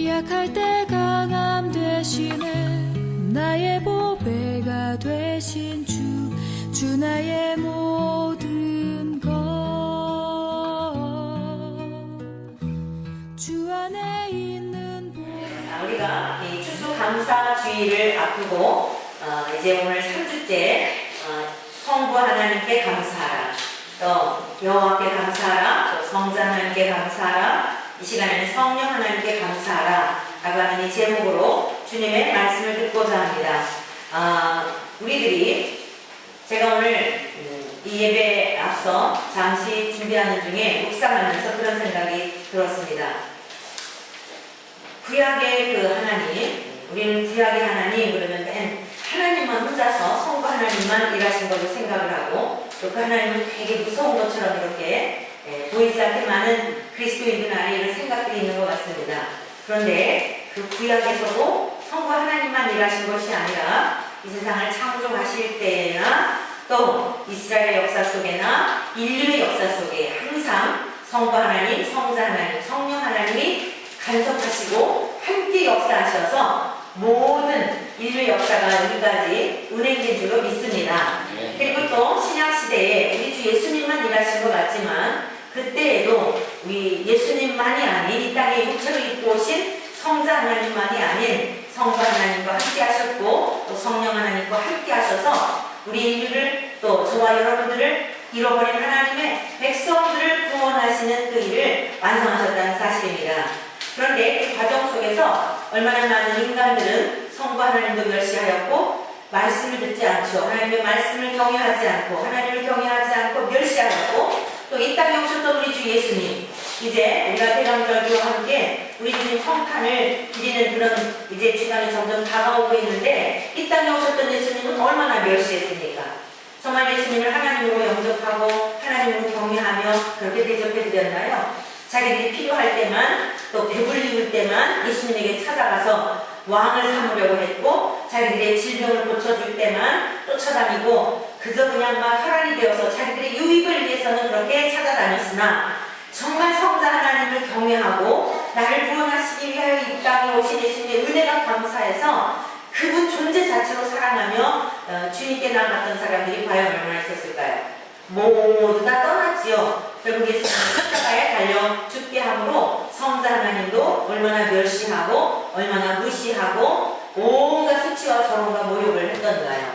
약할 때 강함 되시네. 나의 보배가 되신 주 나의 모든 것. 주 안에 있는 우리가 이 추수감사주의를 앞두고 이제 오늘 3주째 성부 하나님께 감사하라, 또 여호와께 감사하라, 또 성자 하나님께 감사하라, 이 시간에는 성령 하나님께 감사하라 라고 하는 이 제목으로 주님의 말씀을 듣고자 합니다. 우리들이 제가 오늘 이 예배에 앞서 잠시 준비하는 중에 묵상하면서 그런 생각이 들었습니다. 구약의 그 하나님, 우리는 구약의 하나님 그러면 맨 하나님만 혼자서 성부 하나님만 일하신 걸로 생각을 하고, 또 그 하나님은 되게 무서운 것처럼 이렇게 보이지 않게 많은 그리스도인들 안에 이런 생각들이 있는 것 같습니다. 그런데 그 구약에서도 성부 하나님만 일하신 것이 아니라 이 세상을 창조하실 때나 또 이스라엘 역사 속에나 인류의 역사 속에 항상 성부 하나님, 성자 하나님, 성령 하나님이 간섭하시고 함께 역사하셔서 모든 인류 역사가 여기까지 운행된 줄로 믿습니다. 그리고 또 신약시대에 우리 주 예수님만 일하신 것 같지만 그때에도 우리 예수님만이 아닌 이 땅에 육체로 입고 오신 성자 하나님만이 아닌 성부 하나님과 함께 하셨고 또 성령 하나님과 함께 하셔서 우리 인류를, 또 저와 여러분들을, 잃어버린 하나님의 백성들을 구원하시는 그 일을 완성하셨다는 사실입니다. 그런데 그 과정 속에서 얼마나 많은 인간들은 성부 하나님도 멸시하였고 말씀을 듣지 않죠. 하나님의 말씀을 경외하지 않고 하나님을 경외하지 않고 멸시하였고, 또 이 땅에 오셨던 우리 주 예수님, 이제 우리가 대강절기와 함께 우리 주님 성탄을 드리는 그런 이제 시간이 점점 다가오고 있는데, 이 땅에 오셨던 예수님은 얼마나 멸시했습니까? 정말 예수님을 하나님으로 영접하고 하나님으로 경외하며 그렇게 대접해 드렸나요? 자기들이 필요할 때만, 또 배불리울 때만 예수님에게 찾아가서 왕을 삼으려고 했고, 자기들의 질병을 고쳐줄 때만 쫓아다니고 그저 그냥 막 혈안이 되어서 자기들의 유익을 위해서는 그렇게 찾아다녔으나, 정말 성자 하나님을 경외하고 나를 구원하시기 위하여 이 땅에 오신 예수님의 은혜가 감사해서 그분 존재 자체로 사랑하며 주님께 나아갔던 사람들이 과연 얼마나 있었을까요? 모두 다 떠났지요. 결국 예수님을 십자가에 달려 죽게 함으로 성자 하나님도 얼마나 멸시하고 얼마나 무시하고 온갖 수치와 저롱과 모욕을 했던가요.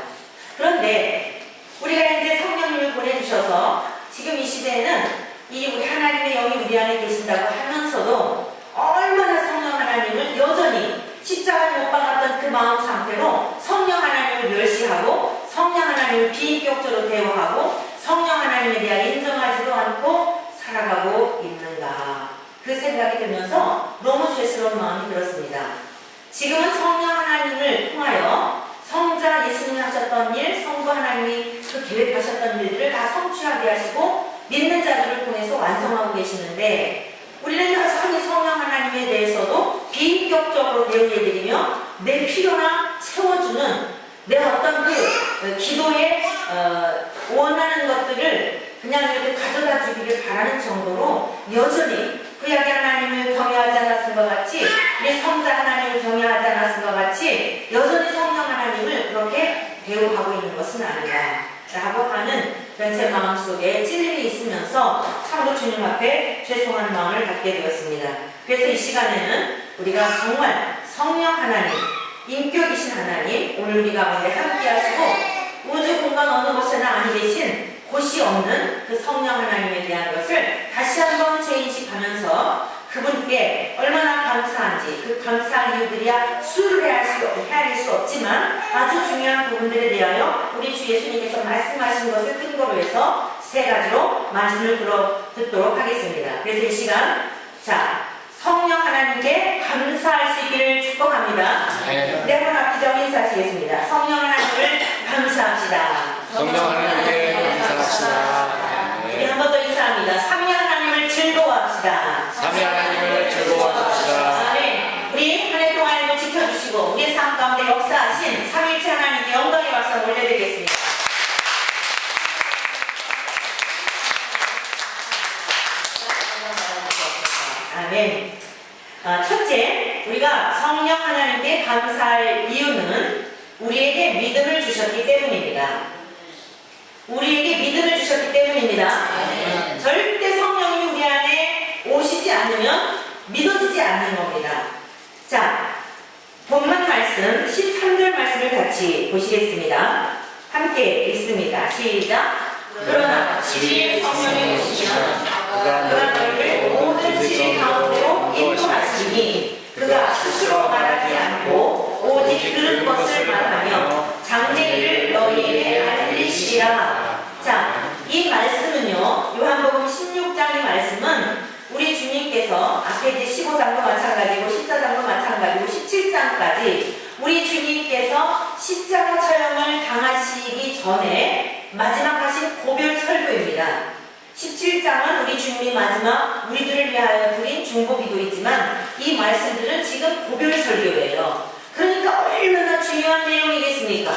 그런데 우리가 이제 성령님을 보내주셔서 지금 이 시대에는 이 우리 하나님의 영이 우리 안에 계신다고 하면서도 얼마나 성령 하나님을 여전히 십자가에 못 박았던 그 마음 상태로 성령 하나님을 멸시하고 성령 하나님을 비인격적으로 대우하고 성령 하나님에 대하여 인정하지도 않고 살아가고 있는가, 그 생각이 들면서 너무 죄스러운 마음이 들었습니다. 지금은 성령 하나님을 통하여 성자 예수님이 하셨던 일, 성부 하나님이 그 계획하셨던 일들을 다 성취하게 하시고 믿는 자들을 통해서 완성하고 계시는데, 우리는 여전히 성령 하나님에 대해서도 비인격적으로 대우해드리며 내 필요나 채워주는 내 어떤 그 기도에 원하는 것들을 그냥 이렇게 가져다 주기를 바라는 정도로 여전히 구약의 하나님을 경외하지 않았을 것 같이, 우리 성자 하나님을 경외하지 않았을 것 같이 여전히 성령 하나님을 그렇게 대우하고 있는 것은 아닌가 라고 하는 그런 제 마음속에 찔림이 있으면서 참으로 주님 앞에 죄송한 마음을 갖게 되었습니다. 그래서 이 시간에는 우리가 정말 성령 하나님, 인격이신 하나님, 오늘 우리 가운데 함께 하시고 우주 공간 어느 곳에나 아니 계신 곳이 없는 그 성령 하나님에 대한 것을 다시 한번 재인식하면서 그분께 얼마나 감사한지, 그 감사한 이유들이야 수를 헤아릴 수 없지만 아주 중요한 부분들에 대하여 우리 주 예수님께서 말씀하신 것을 근거로 해서 세 가지로 말씀을 듣도록 하겠습니다. 그래서 이 시간, 성령 하나님께 감사할 수 있기를 축복합니다. 네 분 앞뒤적 인사하시겠습니다. 성령 하나님을 감사합시다. 성령 하나님께 감사합시다. 우리 한 번 더 인사합니다. 삼위 하나님을 즐거워합시다. 삼위 하나님을 즐거워합시다. 네, 우리 한 해 동안 지켜주시고 우리의 삶 가운데 역사하신 삼위일체 하나님께 영광의 박수 올려드리겠습니다. 아멘. 첫째, 우리가 성령 하나님께 감사할 이유는 우리에게 믿음을 주셨기 때문입니다. 우리에게 믿음을 주셨기 때문입니다. 절대 성령이 우리 안에 오시지 않으면 믿어지지 않는 겁니다. 자, 본문 말씀 13절 말씀을 같이 보시겠습니다. 함께 읽습니다. 시작. 그러나 진리의 성령이 오시면 그가 너희를 모든 진리 가운데로 인도하시니 그가 스스로 말하지 않고 오직 들은 것을 말하며 장래일을 너희에게 알리시리라. 자, 이 말씀은요, 요한복음 16장의 말씀은 우리 주님께서 앞에 이제 15장도 마찬가지고 14장도 마찬가지고 17장까지 우리 주님께서 십자가 처형을 당하시기 전에 마지막 하신 고별 설교입니다. 17장은 우리 주님이 마지막 우리들을 위하여 드린 중보기도이지만 이 말씀들은 지금 고별 설교예요. 그러니까 얼마나 중요한 내용이겠습니까?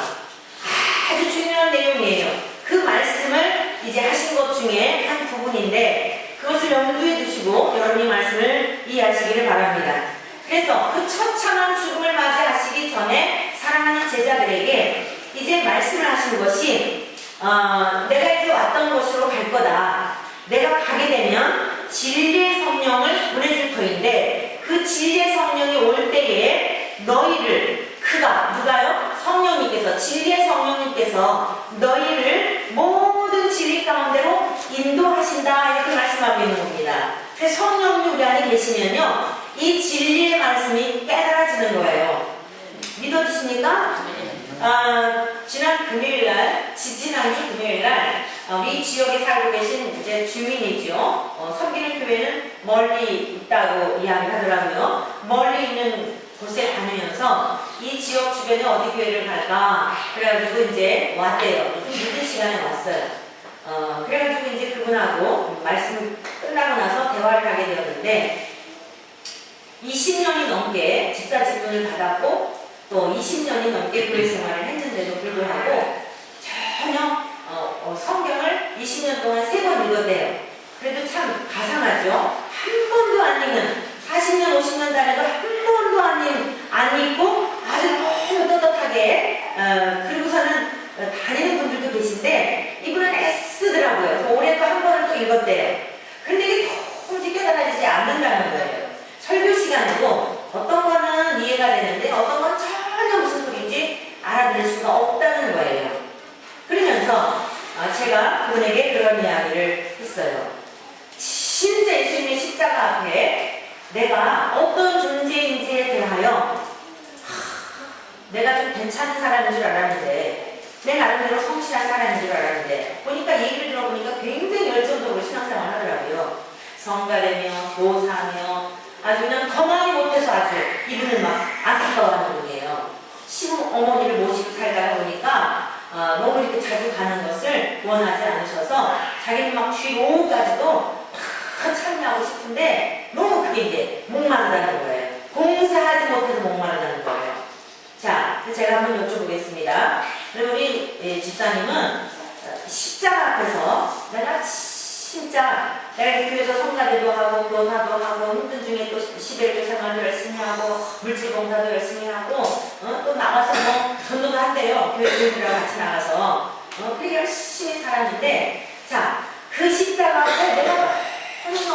아주 중요한 내용이에요. 그 말씀을 이제 하신 것 중에 한 부분인데 그것을 염두에 두시고 여러분이 말씀을 이해하시기를 바랍니다. 그래서 그 처참한 죽음을 맞이하시기 전에 사랑하는 제자들에게 이제 말씀을 하신 것이 내가 이제 왔던 곳으로 갈 거다. 내가 가게 되면 진리의 성령을 보내줄 터인데 그 진리의 성령이 올 때에 너희를 그가 누가요? 성령님께서 진리의 성령님께서 너희를 모든 진리 가운데로 인도하신다 이렇게 말씀하고 있는 겁니다. 그래서 성령님 우리 안에 계시면요 이 진리의 말씀이 깨달아지는 거예요. 믿어지십니까? 지난 금요일날, 지지난주 금요일날 이 지역에 살고 계신 이제 주민이죠. 섬기는 교회는 멀리 있다고 이야기하더라고요. 멀리 있는 곳에 다니면서 이 지역 주변에 어디 교회를 갈까? 그래가지고 이제 왔대요. 좀 늦은 시간에 왔어요. 그래가지고 이제 그분하고 말씀 끝나고 나서 대화를 하게 되었는데 20년이 넘게 집사 직분을 받았고 또 20년이 넘게 교회 생활을 했는데도 불구하고 전혀 성경을 20년 동안 3번 읽었대요. 그래도 참 가상하죠. 한 번도 안 읽는 40년 50년 다녀도 한 번도 안 읽고 아주 너무 떳떳하게 그리고서는 다니는 분들도 계신데 이분은 애쓰더라고요. 그래서 올해도 한 번을 또 읽었대요. 근데 이게 도무지 깨달아지지 않는다는 거예요. 설교 시간이고 어떤 거는 이해가 되는데 어떤 건 전혀 무슨 소리인지 알아들을 수가 없다는 거예요. 그러면서 제가 그분에게 그런 이야기를 했어요. 진짜 예수님의 십자가 앞에 내가 어떤 존재인지에 대하여 내가 좀 괜찮은 사람인 줄 알았는데 내 나름대로 성실한 사람인 줄 알았는데 보니까 얘기를 들어보니까 굉장히 열정적으로 신앙생활 하더라고요. 성가대며 교사며 아주 그냥 거만이 못해서 아주 이분을 막 안타까워하는 분이에요. 시어머니를 모시고 살다가 보니까 너무 이렇게 자주 가는 것을 원하지 않으셔서 자기는 막 주일오후까지도 다 참여하고 싶은데 너무 그게 이제 목마르다는 거예요. 공사하지 못해서 목마르다는 거예요. 자, 제가 한번 여쭤보겠습니다. 우리 집사님은 십자가 앞에서 내가 교회에서 성가대도 하고 교사도 하고 힘든 중에 또 시대교 생활도 열심히 하고 물질 봉사도 열심히 하고 또 나가서 뭐 전도도 한대요. 교회들이랑 같이 나가서 그렇게 열심히 살았는데 자, 그 십자가 앞에 내가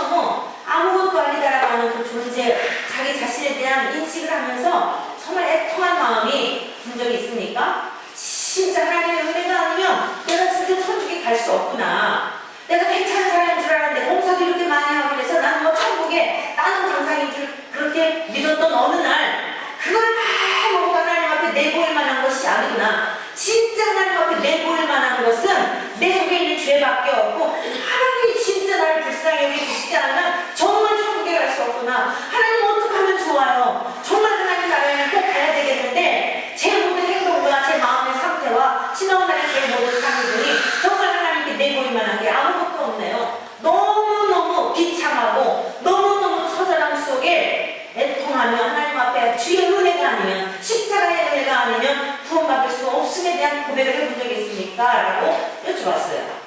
너무 아무것도 아니다라고 하는 그 존재 자기 자신에 대한 인식을 하면서 정말 애통한 마음이 든 적이 있습니까? 진짜 하나님의 은혜가 아니면 내가 진짜 천국에 갈 수 없구나. 내가 괜찮은 사람인 줄 알았는데 봉사도 이렇게 많이 하고 그래서 나는 뭐 천국에 나는 당상인 줄 그렇게 믿었던 어느 날 그걸 다 보고 하나님 앞에 내보일 만한 것이 아니구나. 진짜 하나님 앞에 내보일 만한 것은 내 속에 있는 죄밖에 없고 하나님이 진짜 나를 불쌍히 여기시지 않으면 정말 천국에 갈 수 없구나. 하나님 어떻게 하면 좋아요. 정말 하나님 나라에 꼭 가야 되겠는데 제 모든 행동과 제 마음의 상태와 신앙생활의 제 모든 상황들이 정말 하나님께 내보일 만한 게 아무것도 없네요. 너무너무 비참하고 너무너무 처절함 속에 애통하며 하나님 앞에 주의 은혜가 아니면 십자가의 은혜가 아니면 구원받을 수 없음에 대한 고백을 해본 적이 있습니까? 라고 여쭤봤어요.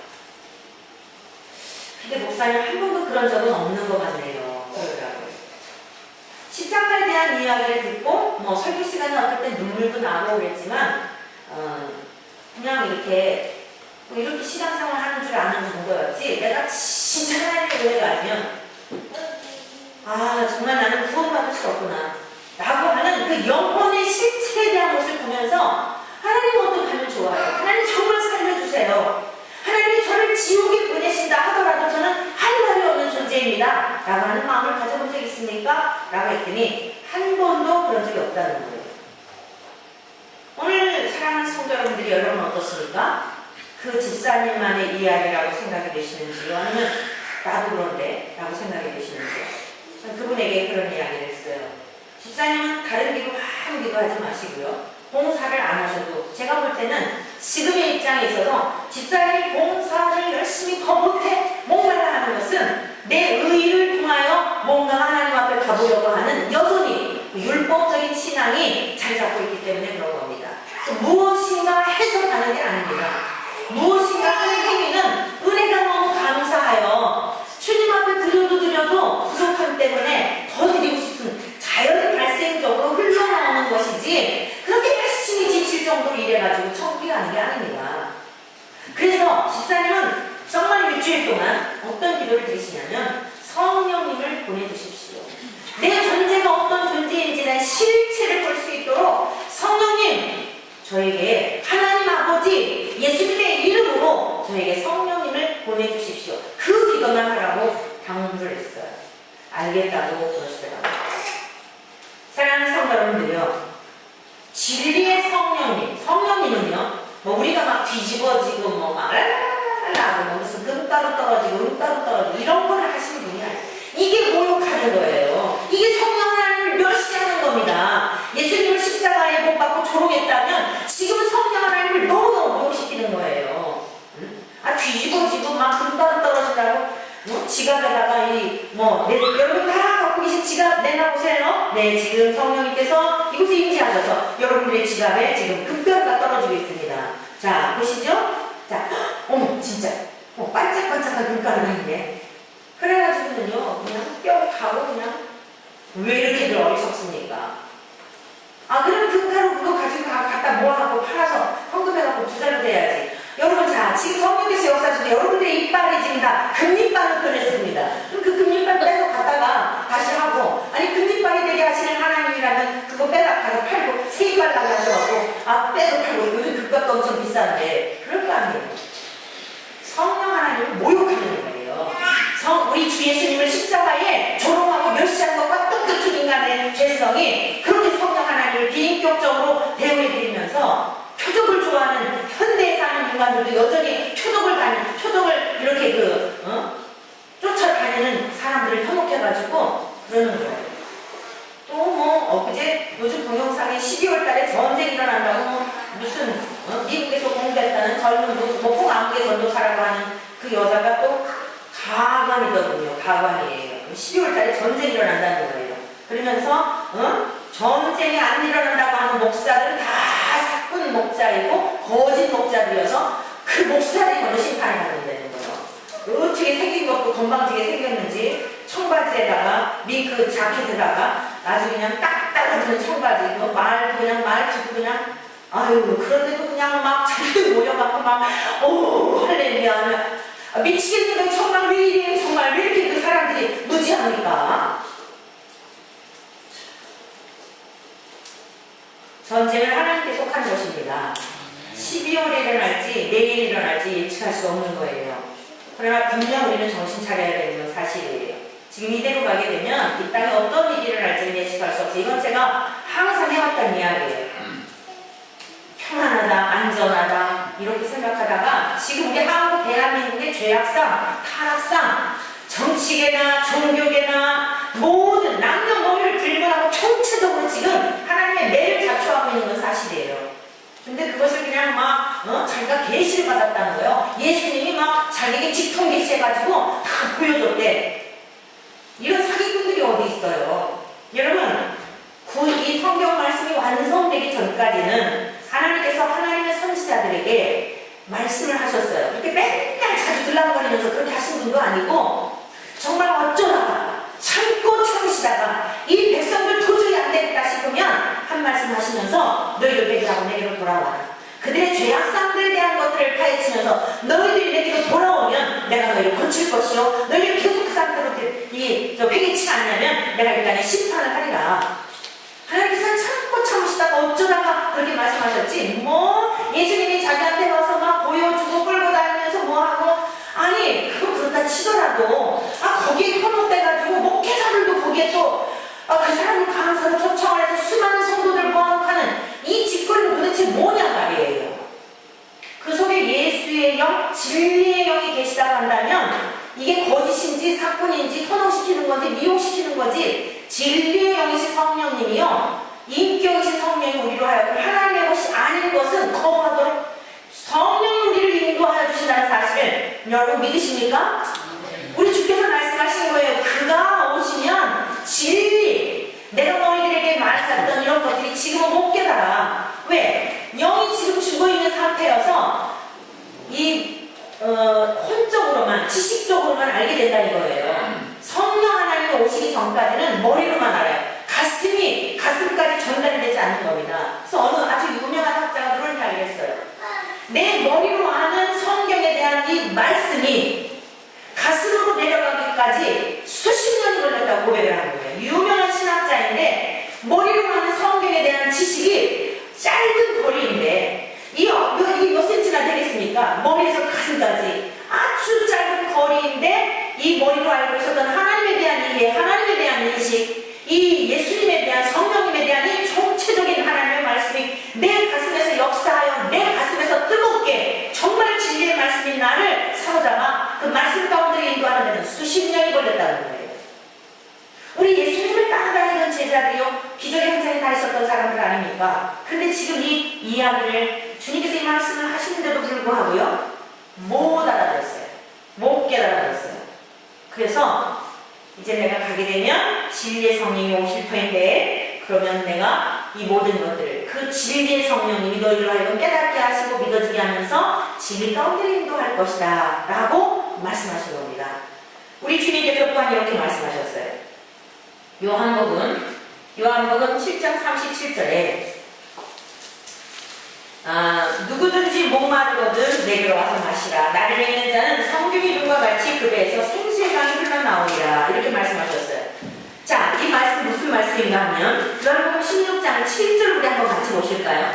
근데 목사님 한 번도 그런 적은 없는 것 같네요. 그러더라고요. 이야기를 듣고 뭐 설교 시간에 어떨 때 눈물도 나고 그랬지만 그냥 이렇게 신앙생활 하는 줄 아는 정도였지 내가 진짜 하나님의 은혜가 아니면 정말 나는 구원받을 수 없구나 라고 하는 그 영혼의 실체에 대한 것을 보면서 하나님 어떡하면 좋아요. 하나님 정말 살려주세요. 하나님이 저를 지옥에 보내신다 하더라도 저는 할 말이 없는 존재입니다 라고 하는 마음을 가져본 적 있습니까? 라고 했더니 한 번도 그런 적이 없다는 거예요. 오늘 사랑하는 성도 여러분들이 여러분 어떻습니까? 그 집사님만의 이야기라고 생각이 되시는지요? 아니면 나도 그런데 라고 생각이 되시는지요? 저는 그분에게 그런 이야기를 했어요. 집사님은 다른 기도 막 기도하지 마시고요. 봉사를 안 하셔도 제가 볼 때는 지금의 입장에 있어서 집사님이 봉사를 열심히 더 못해 목말라 하는 것은 내 의의를 통하여 뭔가 하나님 앞에 가보려고 하는 여전히 율법적인 신앙이 자리 잡고 있기 때문에 그런 겁니다. 무엇인가 해서 가는 게 아닙니다. 무엇인가 하는 행위는 은혜가 너무 감사하여 주님 앞에 드려도 부족함 때문에 더 드리고 싶은 자연히 발생적으로 흘러나오는 것이지 그렇게 열심히 지칠 정도로 일해가지고 천국에 가는 게 아닙니다. 그래서 집사님은 정말 일주일 동안 어떤 기도를 드리시냐면 성령님을 보내주십시오. 내 존재가 어떤 존재인지의 실체를 볼 수 있도록 성령님 저에게 하나님 아버지 예수님의 이름으로 저에게 성령님을 보내주십시오. 그 기도만 하라고 당부를 했어요. 알겠다고 그러시더라고요. 사랑하는 성도 여러분들이요. 진리의 성령님은요. 뭐 우리가 막 뒤집어지고 뭐 막 랄랄랄라 뭐 무슨 금가루 떨어지고 이런 거를 하시는 분이 아니에요. 이게 모욕하는 거예요. 이게 성령 하나님을 멸시하는 겁니다. 예수님을 십자가에 못 박고 조롱했다면 지금 성령 하나님을 너무너무 모욕시키는 거예요. 뒤집어지고 막 금가루 떨어진다고 지갑에다가 여러분 다 갖고 계신 지갑 내놔보세요. 네, 지금 성령님께서 이곳에 임재하셔서 여러분들의 지갑에 지금 금가루가 떨어지고 있습니다. 자, 보시죠? 자, 어머, 진짜. 반짝반짝한 금가루가 있네. 그래가지고는요, 그냥 뼈 가고 그냥 왜 이렇게들 어리석습니까? 그럼 금가루 그거 가지고 갖다 모아갖고 팔아서 헌금해갖고 부자로 돼야지. 여러분, 자, 지금 성령께서 역사하셔서 여러분들의 이빨이 지금 다 금이빨을 꺼냈습니다. 그럼 그 금이빨 빼서 갖다가 다시 하고, 아니, 금이빨이 되게 하시는 하나님이라면 그거 빼다 가서 팔고, 새 이빨 나게 하셔갖고, 빼서 팔고, 요즘 금값도 엄청 비싼데, 그럴 거 아니에요. 성령 하나님을 모욕하는 거예요. 우리 주 예수님을 십자가에 조롱하고 멸시한 것과 똑같은 인간의 죄성이 그렇게 성령 하나님을 비인격적으로 대우해드리면서 표적을 좋아하는 현대에 사는 인간들도 여전히 표적을 이렇게 쫓아다니는 사람들을 현혹해가지고 그러는 거예요. 또 엊그제 요즘 동영상에 12월 달에 전쟁이 일어난다고 무슨 미국에서 공부했다는 젊은 풍암계 전도사라고 하는 그 여자가 또 가관이거든요. 가관이에요. 12월 달에 전쟁이 일어난다는 거예요. 그러면서 전쟁이 안 일어난다고 하는 목사들은 다 사꾼 목자이고 거짓 목자들이어서 그 목사들이 먼저 심판을 받는다는 거예요. 어떻게 생긴 것도 건방지게 생겼는지 청바지에다가 밍크 자켓에다가 아주 그냥 딱 따라주는 청바지 말도 그냥 말투도 그냥 그런데도 그냥 막 자기들 모여갖고 할렐루야 미치겠는데 정말 왜 이래 정말 왜 이렇게 그 사람들이 무지합니까? 전쟁을 하나님께 속한 것입니다. 12월에 일어날지 내일 일어날지 예측할 수 없는 거예요. 그러나 분명 우리는 정신 차려야 되는 건 사실이에요. 지금 이대로 가게 되면 이 땅에 어떤 일이 일어날지는 예측할 수 없어요. 이건 제가 항상 해왔던 이야기예요. 편안하다, 안전하다 이렇게 생각하다가 지금 우리 한국 대한민국의 죄악상, 타락상, 정치계나 종교계나 모든 남녀노소를 불문하고 총체적으로 지금 하나님의 매를 자초하고 있는 건 사실이에요. 근데 그것을 그냥 자기가 계시를 받았다는 거예요. 예수님이 자기에게 직통 계시해가지고 다 보여줬대. 이런 사기꾼들이 어디 있어요? 여러분, 이 성경 말씀이 완성되기 전까지는 하나님께서 하나님의 선지자들에게 말씀을 하셨어요. 그렇게 맨날 자주 들락거리면서 그렇게 하신 분도 아니고 정말 어쩌다가 참고 참으시다가 이 백성들 도저히 안 되겠다 한 말씀 하시면서 너희를 배교하고 내게로 돌아와라. 그들의 죄악상들에 대한 것들을 파헤치면서 너희들이 내게로 돌아오면 내가 너희를 고칠 것이요 너희를 계속 그 상태로 회개치 않냐면 내가 일단은 심판을 하리라. 하나님께서는 참고 참으시다가 어쩌다가 그렇게 말씀하셨지. 뭐 예수님이 자기한테 와서 막 보여주고 끌고 다니면서 뭐하고, 아니 그거 그렇다 치더라도 거기에 현혹돼가지고 목회자들도 거기에 또 그 사람을 강사로 초청을 해서 수많은 성도들 모아놓고하는 이 짓거리는 도대체 뭐냐 말이에요. 그 속에 예수의 영, 진리의 영이 계시다고 한다면 이게 거짓인지 사건인지 현혹시키는 건지 미혹시키는 건지 진리의 영이신 성령님이요, 인격이신 성령이 우리로 하여금 하나님의 것이 아닌 것은 거부하도록 성령이 우리를 인도하여 주신다는 사실을 여러분 믿으십니까? 우리 주께서 말씀하신 거예요. 그가 오시면 진리, 내가 너희들에게 말했던 이런 것들이 지금은 못 깨달아. 왜? 영이 지금 죽어있는 상태여서 혼적으로만, 지식적으로만 알게 된다는 거예요. 성령 하나님이 오시기 전까지는 머리로만 알아요. 가슴까지 전달이 되지 않는 겁니다. 그래서 어느 아주 유명한 학자가 그렇게 알겠어요. 내 머리로 아는 성경에 대한 이 말씀이 가슴으로 내려가기까지 수십 년이 걸렸다고 고백을 한 거예요. 유명한 신학자인데 머리로 아는 성경에 대한 지식이 짧은 거리인데 몇 센치나 되겠습니까? 머리에서 가슴까지 아주 짧은 거리인데 이 머리로 알고 있었던 하나님에 대한 이해, 하나님에 대한 인식, 이 예수님에 대한, 성령님에 대한 이 총체적인 하나님의 말씀이 내 가슴에서 역사하여 내 가슴에서 뜨겁게 정말 진리의 말씀이 나를 사로잡아 그 말씀 가운데 인도하는 데는 수십 년이 걸렸다는 거예요. 우리 예수님을 따라다니던 제자들이요, 기적의 현장에 다 있었던 사람들 아닙니까? 근데 지금 이 이야기를 주님께서 이 말씀을 하시는데도 불구하고요, 못 알아들었어요. 못 깨달아들었어요. 그래서 이제 내가 가게 되면 진리의 성령이 오실 터인데, 그러면 내가 이 모든 것들을 그 진리의 성령님이 너희를 하여금 깨닫게 하시고 믿어지게 하면서 진리 가운데 인도할 것이다 라고 말씀하신 겁니다. 우리 주님께서 또한 이렇게 말씀하셨어요. 요한복음 7장 37절에 누구든지 목마르거든 내게로 와서 마시라. 나를 믿는 자는 성경의 이름과 같이 그 배에서 생수의 강이 흘러나오리라. 이렇게 말씀하셨어요. 자, 이 말씀 무슨 말씀인가 하면 요한복음 16장 7절 우리 한번 같이 보실까요?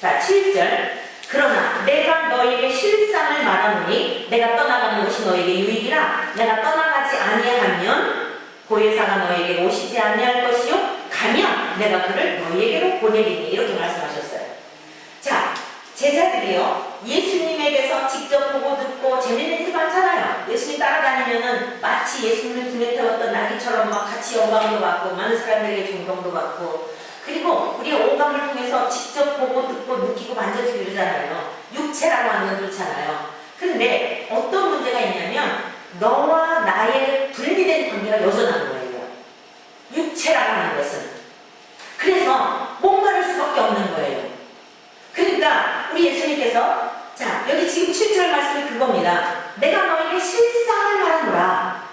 자, 7절. 그러나 내가 너희에게 실상을 말하노니 내가 떠나가는 것이 너희에게 유익이라. 내가 떠나가지 아니하면 보혜사가 너희에게 오시지 아니할 것이요 가면 내가 그를 너희에게로 보내리니. 이렇게 말씀하셨어요. 자, 제자들이요, 예수님에게서 직접 보고 듣고 재밌는 일이 많잖아요. 예수님 따라다니면은 마치 예수님을 등에 태웠던 나귀처럼 막 같이 영광도 받고 많은 사람들에게 존경도 받고, 그리고 우리 오감을 통해서 직접 보고 듣고 느끼고 만져지고 이러잖아요. 육체라고 하는 건 그렇잖아요. 근데 어떤 문제가 있냐면 너와 나의 분리된 관계가 여전한 거예요. 육체라고 하는 것은. 그래서 목마를 수밖에 없는 거예요. 그러니까 우리 예수님께서, 자, 여기 지금 7절 말씀이 그겁니다. 내가 너에게 실상을 말하노라.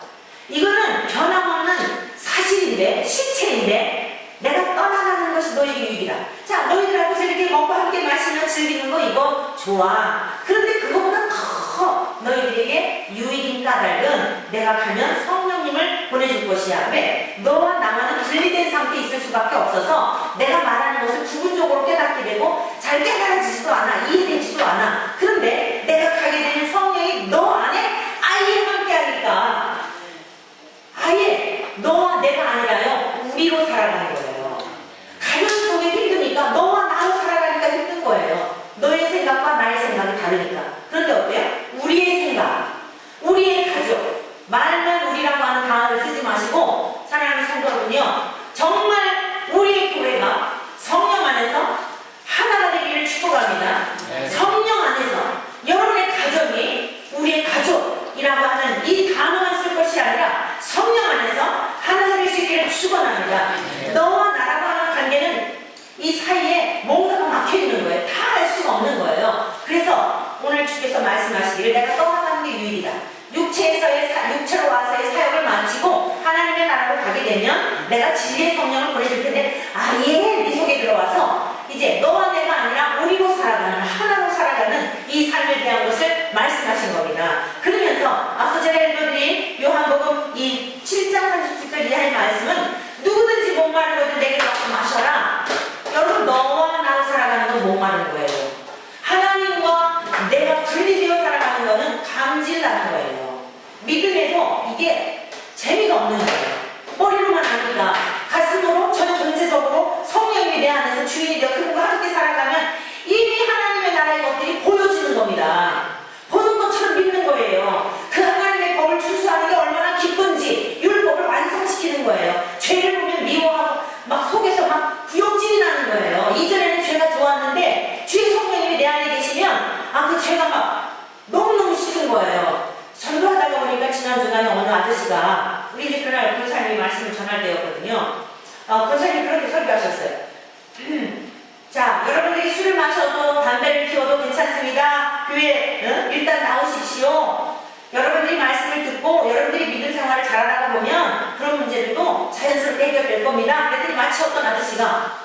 이거는 변함없는 사실인데, 실체인데 내가 떠나가는 것이 너에게 유익이다. 자, 너희들하고 저렇게 먹고 함께 마시며 즐기는 거 이거 좋아. 그런데 그거보다 더 너희들에게 유익인 까닭은 내가 가면 성령님을 보내줄 것이야. 왜? 너와 나와는 분리된 상태에 있을 수밖에 없어서 내가 말하는 것을 부분적으로 깨닫게 되고 잘 깨달아지지도 않아. 이해되지도 않아. 그런데 내가 가게 되는 성령이 너 안에 아예 함께 하니까 아예 너와 내가 아니라요, 우리로 살아가는 거예요. 가면 속에 힘드니까 너와 나로 살아가니까 힘든 거예요. 너의 생각과 나의 생각이 다르니까. 그런데 어때요? 우리의 생각, 우리의 가족, 말만 우리라고 하는 단어를 쓰지 마시고, 사랑하는 성도 여러분요, 정말 우리의 교회가 성령 안에서 하나가 되기를 축복합니다. 성령 안에서 여러분의 가정이 우리의 가족이라고 하는 이 단어만 쓸 것이 아니라 성령 안에서 하나가 될 수 있기를 축원합니다. 너와 나라고 하는 관계는 이 사이에 뭔가가 막혀있는 거예요. 다 알 수가 없는 거예요. 그래서 오늘 주께서 말씀하시기를 내가 떠나가는 게 유일이다. 육체로 와서의 사역을 마치고 하나님의 나라로 가게 되면 내가 진리의 성령을 보내줄 텐데 아예 네 속에 들어와서 이제 너와 내가 아니라 우리로 살아가는, 하나로 살아가는 이 삶에 대한 것을 말씀하신 겁니다. 그러면서 앞서 제가 읽어드린 요한복음 이 7장 37절 이하의 말씀은 누구든지 목마르거든 내게 와서 마셔라. 여러분 너와 나로 살아가는 건 목마른 거예요. 하나님과 내가 분리되어 살아가는 거는 감질나는 거예요. 믿음에도 이게 재미가 없는 거예요. 머리로만 아니까 가슴으로 전 전체적으로 성령이 내 안에서 주인이 되어 그분과 함께 살아가면 이미 하나님의 나라의 것들이 보여지는 겁니다. 보는 것처럼 믿는 거예요. 그 하나님의 법을 준수하는 게 얼마나 기쁜지 율법을 완성시키는 거예요. 죄를 보면 미워하고 막 속에서 막 구역질이 나는 거예요. 이전에는 죄가 좋았는데 주의 성령님이 내 안에 계시면 그 죄가 막 너무너무 싫은 거예요. 전도하다가 보니까 지난주간에 어느 아저씨가 우리 집 그날 교사님이 말씀을 전할 때였거든요. 교사님이 그렇게 설교하셨어요. 자, 여러분들이 술을 마셔도 담배를 피워도 괜찮습니다. 교회 일단 나오십시오. 여러분들이 말씀을 듣고 여러분들이 믿음 생활을 잘하다 보면 그런 문제들도 자연스럽게 해결될 겁니다. 그랬더니 마치 어떤 아저씨가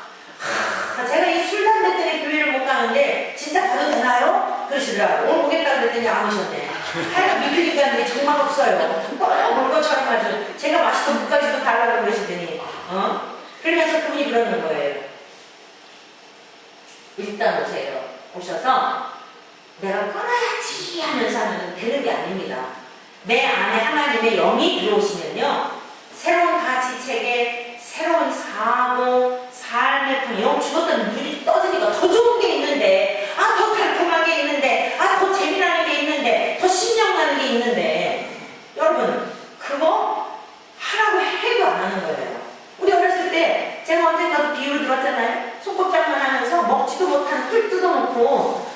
제가 이 술, 담배 때문에 교회를 못 가는데 진짜 가도 되나요? 그러시더라고요. 오늘 오겠다 그랬더니 안 오셨네. 하여간 믿으니까 하는 게 정말 없어요. 뭘 것처럼 아주 제가 마시도 물까지도 달라고 그러시더니 그러면서 그분이 그러는 거예요. 일단 오세요. 오셔서 내가 끊어야지 하면서 하면 되는 게 아닙니다. 내 안에 하나님의 영이 들어오시면요. 새로운 가치체계, 새로운 사고, 삶의 통, 영 죽었던 눈이 떠지니까 더 좋은 게 있는데 더 달콤한 게 있는데 더 재미나는 게 있는데 더 신명나는 게 있는데 여러분 그거 하라고 해도 안 하는 거예요. 우리 어렸을 때 제가 언젠가도 비유를 들었잖아요. 손꼽장만 하면서 먹지도 못한 꿀 뜯어놓고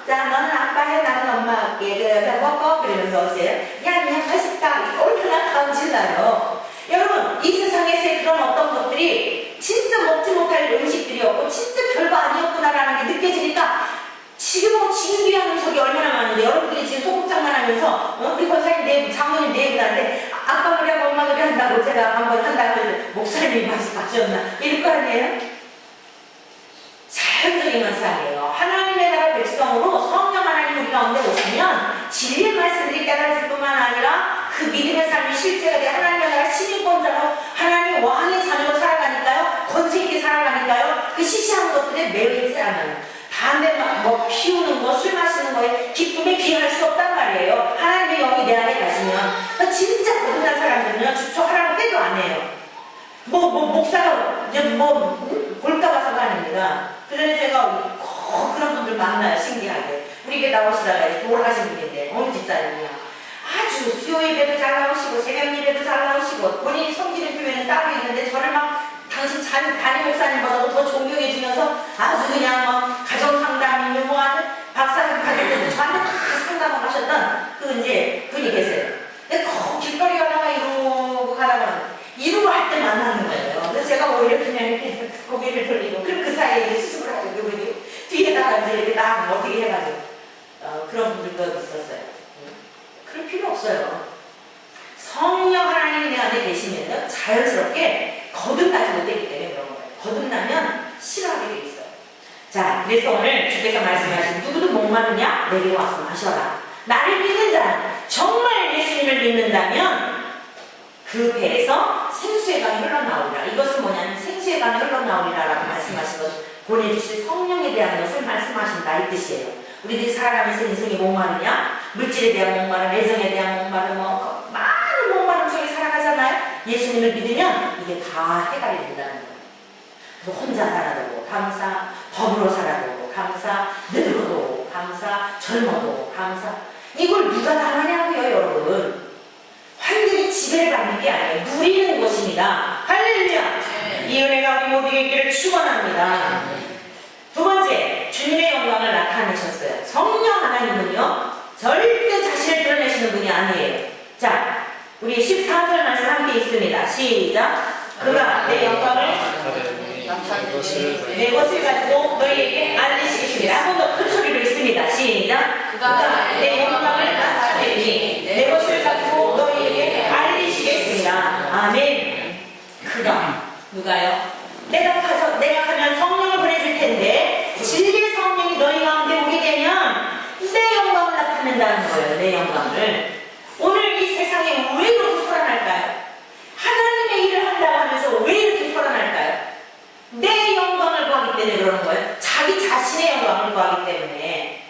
자 너는 아빠 해 나는 엄마 할게 그래서 먹어 그러면서 어째요? 야 맛있다 얼마나 감질나요. 여러분 이 세상에서의 그런 어떤 것들이 진짜 먹지 못할 음식들이었고 진짜 별거 아니었구나라는 게 느껴지니까 지금 귀한 음식이 얼마나 많은데 여러분들이 지금 소극장만 하면서 우리 권사님 장모님 내분한테 아빠 그래하고 엄마 그래 한다고 제가 한번 한다고 목사님이 말씀하셨나 이럴 거 아니에요? 자연적인 현상이에요. 하나님의 나라 백성으로 성령 하나님 우리 가운데 오시면 진리의 말씀들이 깨달아질 뿐만 아니라 그 믿음의 삶이 실제가 돼 하나님의 나라 시민권자로 하나님 왕의 자녀로 살아가니까요. 권세 있게 살아가니까요. 그 시시한 것들에 매여 있지 않아요. 담배 뭐 피우는 거, 술 마시는 거에 기쁨에 비할 수 없단 말이에요. 하나님의 영이 내 안에 가시면 진짜 거듭난 사람들은요 주초하라고 해도 안 해요. 목사가 이제 볼까 봐서가 아닙니다. 그 전에 제가 그런 분들 만나요. 신기하게 우리 교회 나오시다가 돌아가신 분인데 어느 집사님이야. 아주 수요 예배도 잘 나오시고 새벽 예배도 잘 나오시고 본인이 섬기는 교회는 따로 있는데 저를 막 당신 담임 목사님보다도 더 존경해 주면서 아주 그냥 가정 상담이면 하는 박사님 받을 때도 저한테 다 상담을 하셨던 그 이제 분이 계세요. 근데 길거리 가다가 이러고 가다가 이러고 할 때 만나는 거예요. 그래서 제가 오히려 그냥 이렇게 고개를 돌리고 그 사이에 이제 수습을 하고 뒤에다가 이제 이렇게 나 어떻게 해가지고 그런 분들도 있었어요. 그럴 필요 없어요. 성령 하나님이 내 안에 계시면 자연스럽게 거듭나지 못했기 때문에 그런 거예요. 거듭나면 싫어하게 돼 있어요. 자, 그래서 오늘 주께서 말씀하신 누구도 목마르냐? 내게 와서 마셔라. 나를 믿는 자는 정말 예수님을 믿는다면 그 배에서 생수의 강이 흘러나오리라. 이것은 뭐냐면 생수의 강이 흘러나오리라 라고 말씀하신 것, 보내주실 성령에 대한 것을 말씀하신다 이 뜻이에요. 우리들이 살아가면서 인생이 목마르냐? 물질에 대한 목마름, 애정에 대한 목마름, 많은 목마름 속에 살아가잖아요. 예수님을 믿으면 이게 다 해결이 된다는 거예요. 뭐 혼자 살아도 감사, 법으로 살아도 감사, 늙어도 감사, 젊어도 감사. 이걸 누가 다 하냐고요, 여러분. 환경이 지배를 받는 게 아니에요. 누리는 것입니다. 할렐루야. 이 은혜가 우리 모두에게 있기를 축원합니다. 두 번째, 주님의 영광을 나타내셨어요. 성령 하나님은요 절대 자신을 드러내시는 분이 아니에요. 자, 우리 14절 말씀 함께 있습니다. 시작. 그가 내 영광을 내 것을 가지고 너희에게 알리시겠습니다. 한 번 더 큰 소리로 있습니다. 시작. 그가 내 영광을 나타내니 내 것을 가지고 너희에게 알리시겠습니다. 아멘. 그가 누가요? 내가 가면 성령을 보내줄 텐데 진리의 성령이 너희 가운데 오게 되면 내 영광을 나타낸다는 거예요. 내 영광을. 오늘 이 세상에 왜 이렇게 불안할까요? 하나님의 일을 한다고 하면서 왜 이렇게 불안할까요? 내 영광을 구하기 때문에 그러는 거예요. 자기 자신의 영광을 구하기 때문에.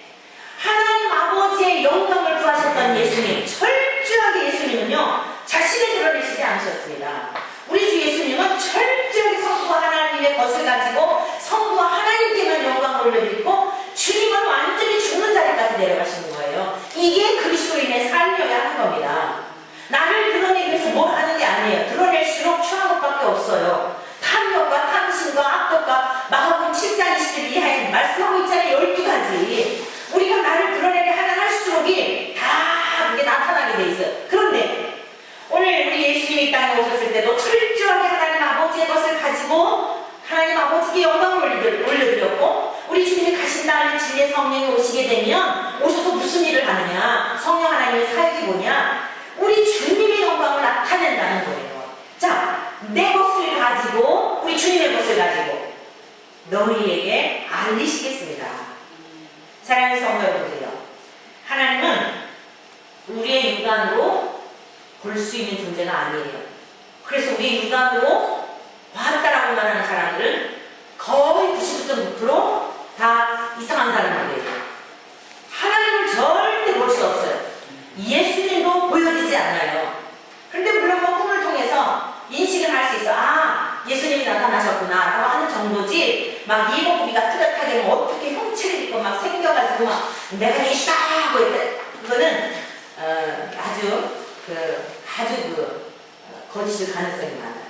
하나님 아버지의 영광을 구하셨던 예수님, 철저하게 예수님은요 자신을 드러내시지 않으셨습니다. 우리 주 예수님은 철저하게 성부와 하나님의 것을 가지고 성부와 하나님께만 영광을 올려드리고 주님은 완전히 죽는 자리까지 내려가시는 거예요. 이게 그리스도인의 삶이어야 하는 겁니다. 나를 드러내기 위해서 뭘 하는 게 아니에요. 드러낼수록 추한 것밖에 없어요. 탐욕과 탐심과 악독과 마가복음 7장 20절 이하에 말씀하고 있잖아요. 12가지. 우리가 나를 드러내게 하면 할수록이 다 그게 나타나게 돼 있어요. 그런데 오늘 우리 예수님이 이 땅에 오셨을 때도 철저하게 하나님 아버지의 것을 가지고 하나님 아버지께 영광을 올려드렸고 우리 주님이 가신 다음에 진리의 성령이 오시게 되면 오셔서 무슨 일을 하느냐? 성령 하나님의 사역이 뭐냐? 우리 주님의 영광을 나타낸다는 거예요. 자, 내 것을 가지고 우리 주님의 것을 가지고 너희에게 알리시겠습니다. 사랑하는 성도 여러분들요, 하나님은 우리의 육안으로 볼 수 있는 존재가 아니에요. 그래서 우리 육안으로 봤다라고 말하는 사람들은 거의 99.9% 이상한 사람들이에요. 하나님을 절대 볼 수 없어요. 예수님도 보여지지 않아요. 그런데 물론 뭐 꿈을 통해서 인식을 할 수 있어. 아, 예수님이 나타나셨구나 라고 하는 정도지 막 이목구비가 뚜렷하게 뭐 어떻게 형체를 입고 막 생겨가지고 막 내가 예수다 하고 이때 그거는 아주 거짓일 가능성이 많아요.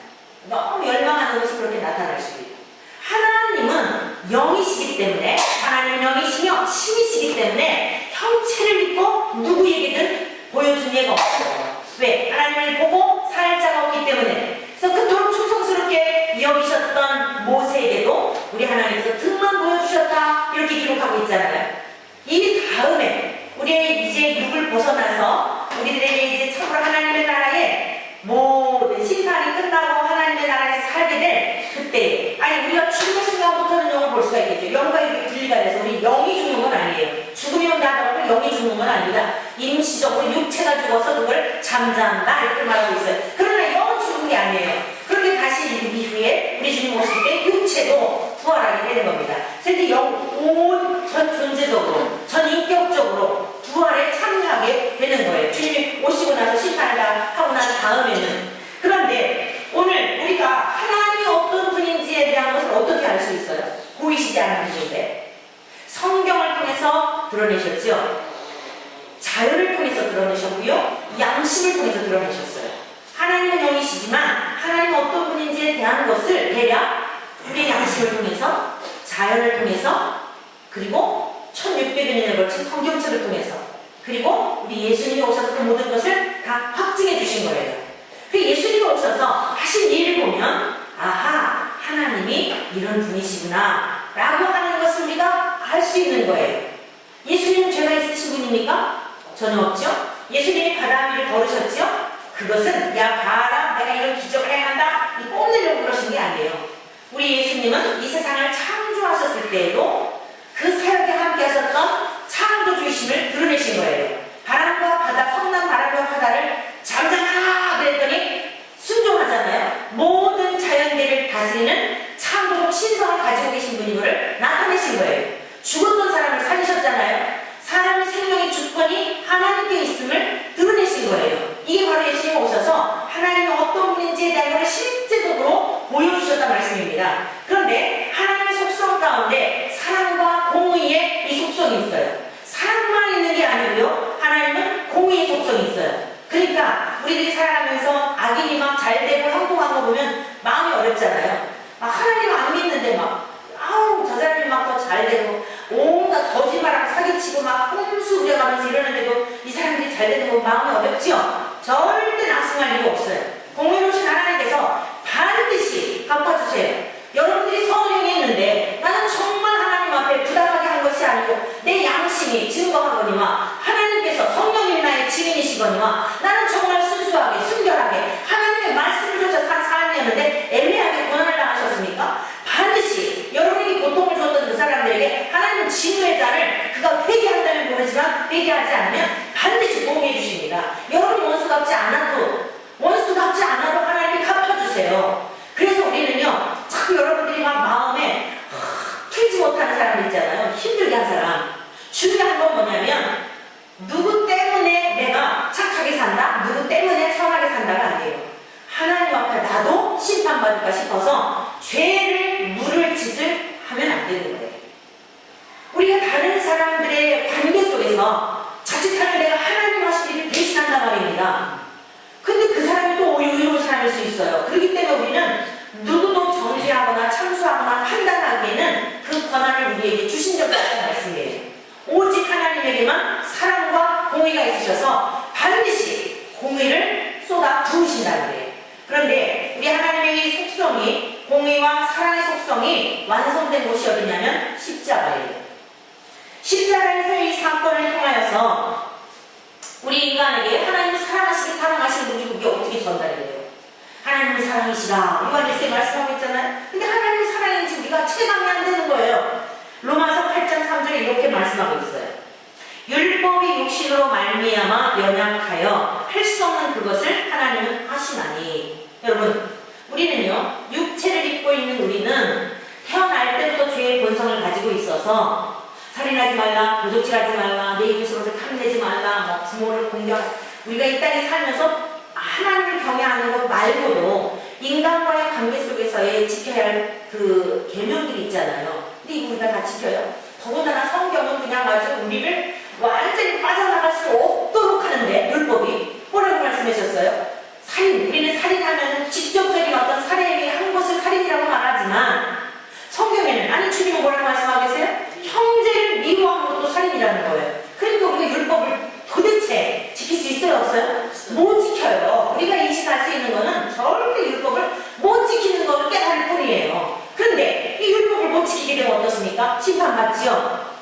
너무 열망하는 것이 그렇게 나타날 수 있고 하나님은 영이시기 때문에 하나님은 영이시며 신이시기 때문에 형체를 입고 누구에게든 보여준 예가 없어요. 왜? 하나님을 보고 살 자가 없기 때문에. 그래서 그토록 충성스럽게 여기셨던 모세에게도 우리 하나님께서 등만 보여주셨다 이렇게 기록하고 있잖아요. 이 다음에 우리의 이제 육을 벗어나서 우리들에게 이제 참으로 하나님의 나라에 모든 심판이 끝나고 하나님의 나라에서 살게 될 그때, 아니 우리가 죽음의 순간부터는 영을 볼 수가 있겠죠. 영과 육이 분리가 돼서 우리 영이 죽는 건 아니에요. 죽음이 온다고 해서 영이 죽는 건 아닙니다. 임시적으로 육체가 죽어서 그걸 잠잠다 이렇게 말하고 있어요. 그러나 영은 죽은 게 아니에요. 그렇게 다시 이후에 우리 주님 오실 때 육체도 부활하게 되는 겁니다. 그래서 온 전 존재적으로, 전 인격적으로 부활에 참여하게 되는 거예요. 주님이 오시고 나서 심판을 다 하고 난 다음에는. 그런데 오늘 우리가 하나님이 어떤 분인지에 대한 것을 어떻게 알 수 있어요? 보이시지 않는 분인데 성경을 통해서 드러내셨죠. 자연을 통해서 드러내셨고요. 양심을 통해서 드러내셨어요. 하나님은 영이시지만 하나님은 어떤 분인지에 대한 것을 대략 우리의 양심을 통해서, 자연을 통해서, 그리고 1600여 년에 걸친 성경책을 통해서, 그리고 우리 예수님이 오셔서 그 모든 것을 다 확증해 주신 거예요. 그 예수님이 오셔서 하신 일을 보면 아하, 하나님이 이런 분이시구나 라고 하는 것을 우리가 알 수 있는 거예요. 예수님은 죄가 있으신 분입니까? 전혀 없죠. 예수님이 바다 위를 걸으셨죠. 그것은 야 봐라 내가 이런 기적을 해야 한다 이 뽐내려고 그러신 게 아니에요. 우리 예수님은 이 세상을 창조하셨을 때에도 그 사역에 함께 하셨던 창조주이심을 드러내신 거예요. 바람과 바다, 성난 바람과 바다를 잠잠하라 그랬더니 순종하잖아요. 모든 자연계를 다스리는 창조적 신성을 가지고 계신 분임을 나타내신 거예요. 죽었던 사람을 살리셨잖아요. 사람의 생명의 주권이 하나님께 있음을 드러내신 거예요. 이게 바로 예수님이 오셔서 하나님이 어떤 분인지에 대한 것을 실제적으로 보여주셨단 말씀입니다. 그런데 하나님의 속성 가운데 사랑과 공의의 이 속성이 있어요. 사랑만 있는 게 아니고요. 하나님은 공의의 속성이 있어요. 그러니까 우리들이 살아가면서 악인이 막 잘되고 형통한 거 보면 마음이 어렵잖아요. 하나님 안 믿는데 저 사람이 막 더 잘되고 온갖 거짓말하고 사기치고 막 꼼수 부려가면서 이러는데도 이 사람들이 잘되는 거 마음이 어렵죠? 절대 낙심할 이유 없어요. 공의로우신 하나님께서 반드시 갚아주세요. 여러분들이 선을 행했는데 나는 정말 하나님 앞에 부당하게 한 것이 아니고 내 양심이 증거하거니와 하나님께서 성령님이 나의 증인이시거니와 나는 정말 순수하게 순결하게 하나님의 말씀을 쫓아 산 삶이었는데 애매하게 고난을 얘기한 사람. 중요한 건 뭐냐면 누구 때문에 내가 착하게 산다? 누구 때문에 선하게 산다가 아니에요. 하나님 앞에 나도 심판받을까 싶어서 죄를 물을 짓을 하면 안 되는 거예요. 우리가 다른 사람들의 관계 속에서 자칫하면 내가 하나님 하신 일을 배신한단 말입니다. 근데 그 사람이 또 의로운 사람일 수 있어요. 그렇기 때문에 우리는 누구도 정죄하거나 참수하거나 판단하기에는 그 권한을 우리에게 주신 적이 없다는 말씀이에요. 오직 하나님에게만 사랑과 공의가 있으셔서 반드시 공의를 쏟아 부으신다는 거예요. 그런데 우리 하나님의 속성이, 공의와 사랑의 속성이 완성된 곳이 어디냐면 십자가예요. 십자가에서 이 사건을 통하여서 우리 인간에게 하나님을 사랑하시는 분이 그게 어떻게 전달이 돼요? 하나님은 사랑이시다. 요한일서에 말씀하고 있잖아요. 근데 하나님의 사랑인지 우리가 체감이 안 되는 거예요. 로마서 8장 3절에 이렇게 말씀하고 있어요. 율법이 육신으로 말미암아 연약하여 할 수 없는 그것을 하나님은 하시나니. 여러분, 우리는요, 육체를 입고 있는 우리는 태어날 때부터 죄의 본성을 가지고 있어서 살인하지 말라, 도둑질하지 말라, 내 이웃으로서 탐내지 말라, 뭐 부모를 공격. 우리가 이 땅에 살면서 하나님을 경외하는 것 말고도 인간과의 관계 속에서의 지켜야 할 그 계명들이 있잖아요. 근데 이거 우리가 다 지켜요? 더군다나 성경은 그냥 아주 우리를 완전히 빠져나갈 수 없도록 하는데, 율법이 뭐라고 말씀하셨어요? 살인, 우리는 살인하면 직접적인 어떤 살인이 한 것을 살인이라고 말하지만 성경에는, 아니 주님은 뭐라고 말씀하고 계세요? 형제를 미워하는 것도 살인이라는 거예요. 그러니까 우리가 율법을 도대체 지킬 수 있어요, 없어요? 못 지켜요. 우리가 인식할 수 있는 거는 절대 율법을 못 지키는 것을 깨달을 뿐이에요. 그런데 이 율법을 못 지키게 되면 어떻습니까? 심판받지요.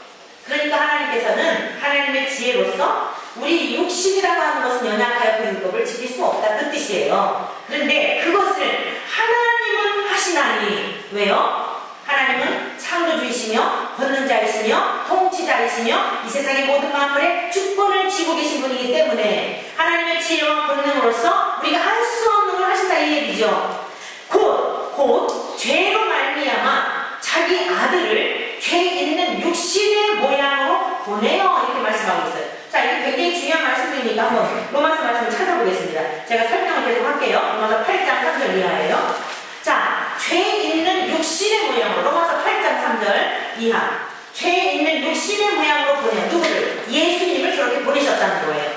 그러니까 하나님께서는 하나님의 지혜로서 우리 육신이라고 하는 것은 연약하여 그 율법을 지킬 수 없다, 그 뜻이에요. 그런데 그것을 하나님은 하시나니. 왜요? 하나님은 창조주이시며 권능자이시며 통치자이시며 이 세상의 모든 만물에 주권을 쥐고 계신 분이기 때문에 하나님의 지혜와 권능으로서 우리가 할 수 없는 걸 하신다, 이 얘기죠. 곧 죄로 말미암아 자기 아들을 죄 있는 육신의 모양으로 보내요, 이렇게 말씀하고 있어요. 자, 이게 굉장히 중요한 말씀이니까 한번 로마서 말씀을 찾아보겠습니다. 제가 설명을 계속 할게요. 로마서 8장 3절 이하예요. 자, 죄 있는 육신의 모양으로, 로마서 8장 3절 이하, 죄 있는 육신의 모양으로 보내요. 누구를? 예수님을 저렇게 보내셨다는 거예요.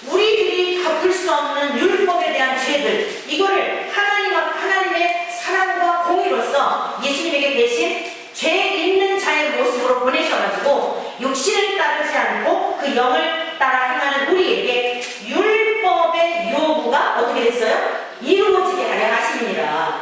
우리들이 갚을 수 없는 율법에 대한 죄들, 이거를 하나님의 사랑과 공의로서 예수님에게 대신 죄 있는 자의 모습으로 보내셔가지고 육신을 따르지 않고 그 영을 따라 행하는 우리에게 율법의 요구가 어떻게 됐어요? 이루어지게 하려 하십니다.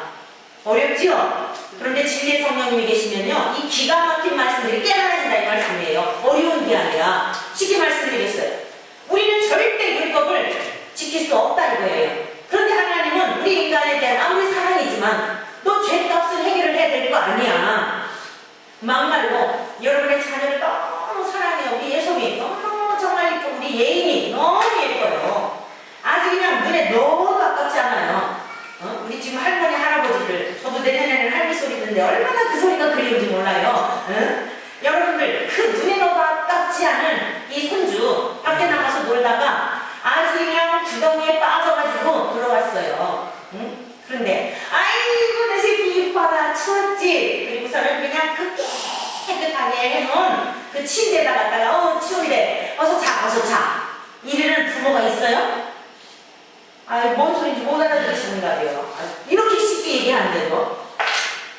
어렵지요? 그런데 진리의 성령님이 계시면요, 이 기가 막힌 말씀들이 깨달아진다, 이 말씀이에요. 어려운 게 아니라 쉽게 말씀드리겠어요. 우리는 절대 율법을 지킬 수 없다, 이거예요. 그런데 하나님은 우리 인간에 대한 아무리 사랑이지만 너 죄값을 해결을 해야 될 거 아니야. 막말로 여러분의 자녀를 너무 사랑해요. 우리 예솜이 너무 정말 예쁘고 우리 예인이 너무 예뻐요. 아주 그냥 눈에 너무 가깝지 않아요. 우리 지금 할머니 할아버지들, 저도 내년에는 할머니 소리 듣는데 얼마나 그 소리가 그리운지 몰라요. 여러분들, 그 눈에 너무 가깝지 않은 이 손주 밖에 나가서 놀다가 아주 그냥 구덩이에 빠져가지고 들어왔어요. 그런데 아이고 내 새끼 이뻐라 추웠지. 그리고서는 그냥 그 깨끗하게 해놓은 그 침대에다 갖다가 추운데 어서 자. 이러는 부모가 있어요? 아이, 뭔 소리인지 못 알아들으시는가 봐요. 이렇게 쉽게 얘기하는데도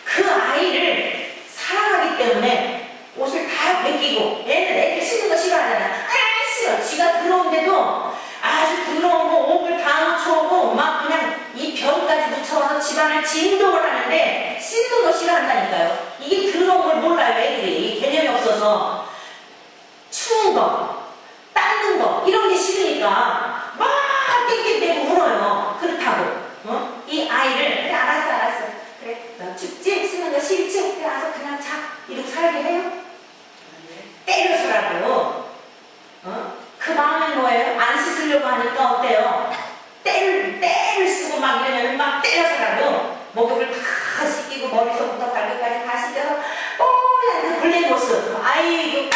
그 아이를 사랑하기 때문에 옷을 다 벗기고, 얘는 애들 씻는 거 싫어하잖아. 싫어. 지가 더러운데도 아주 더러운 거 옷을 다 묻혀오고 막 그냥 이 벽까지 묻혀와서 집안을 진동을 하는데 씻는 거 싫어한다니까요. 이게 더러운 걸 몰라요, 애들이. 개념이 없어서. 추운 거, 닦는 거 이런 게 싫으니까 막 깨끗대고 울어요. 그렇다고 이 아이를 그래, 알았어 그래, 너 춥지? 쓰는 거 싫지? 그래, 와서 그냥 자 이러고 살게 해요? 때려서라도 그 마음은 뭐예요? 안 씻으려고 하니까 어때요? 때를 쓰고 막 이러면 막 때려서라도 목욕을 다 씻기고 머리서부터 발끝까지 다 씻겨서 뽀얀 그 블랙 모습, 아이고